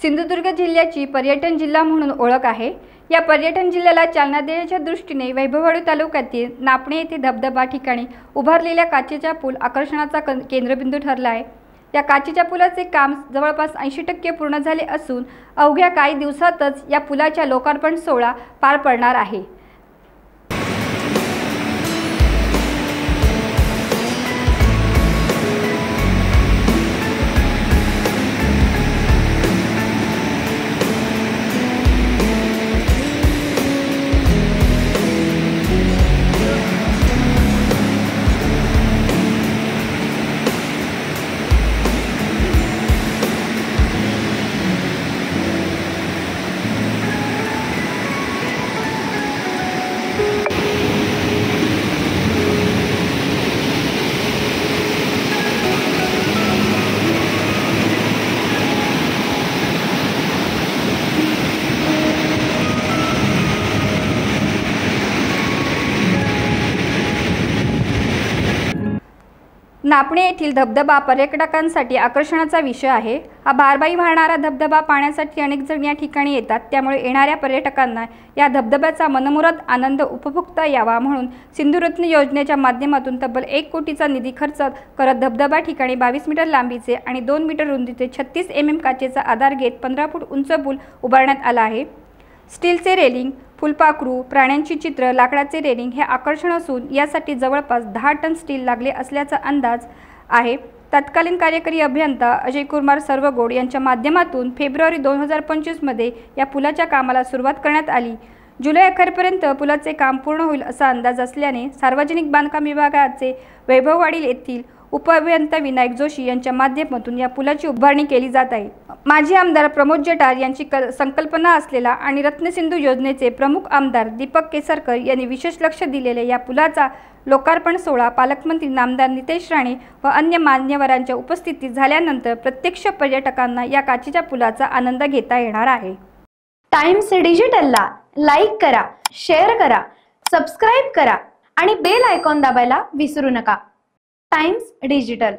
सिंधुदुर्ग जिल्ह्याची पर्यटन जिल्हा म्हणून ओळख आहे। या पर्यटन जिल्ह्याला चालना देण्याच्या दृष्टीने वैभववाडी तालुक्यातील नापणे येथे धबधबा ठिकाणी उभारलेल्या काचेचा पूल आकर्षणाचा केंद्रबिंदू ठरला आहे। या काचेच्या पुलाचे काम जवळपास 80% पूर्ण झाले असून अवघ्या काही दिवसातच या पुलाच्या लोकार्पण सोहळा पार पडणार आहे। नापणे येथील धबधबा पर्यटकांसाठी आकर्षणाचा विषय आहे। हा बारबाई वाहणारा धबधबा पाहण्यासाठी अनेक जण या ठिकाणी येतात, त्यामुळे येणाऱ्या पर्यटकांना या धबधब्याचा मनमुराद आनंद उपभोगता यावा म्हणून सिंधुरत्न योजनेच्या माध्यमातून तब्बल 1 कोटीचा निधी खर्च करत धबधबा ठिकाणी 22 मीटर लांबीचे आणि 2 मीटर रुंदीचे 36 mm काचेचा आधार घेत 15 फूट उंच पूल उभारण्यात आला आहे। स्टीलचे रेलिंग, फुलपाखरू, प्राण्यांची चित्र, लाकडाचे रेलिंग हे आकर्षण असून यासाठी जवळपास 10 टन स्टील लागले असल्याचा अंदाज आहे। तत्कालीन कार्यकारी अभियंता अजय कुमार सर्वगोड यांच्या माध्यमातून फेब्रुवारी 2025 मध्ये या पुलाच्या कामाला सुरुवात करण्यात आली। जुलै अखेरपर्यंत पुलाचे काम पूर्ण होईल असा अंदाज असल्याने सार्वजनिक बांधकाम विभागाचे वैभववाडी येथील उपअभियंता विनायक जोशी यांच्या माध्यमातून या पुलाची उभारणी केली जात आहे। माजी आमदार प्रमोद जटार यांची संकल्पना असलेला आणि रत्नसिंधू योजनेचे प्रमुख आमदार दीपक केसरकर यांनी विशेष लक्ष दिलेल्या या पुलाचा लोकार्पण सोहळा पालकमंत्री नामदार नितेश राणे व अन्य मान्यवरांच्या उपस्थितीत झाल्यानंतर प्रत्यक्ष पर्यटकांना या काचेच्या पुलाचा आनंद घेता येणार आहे। टाइम्स डिजिटलला लाईक करा, शेअर करा, सबस्क्राइब करा आणि बेल आयकॉन दाबायला विसरू नका। Times digital.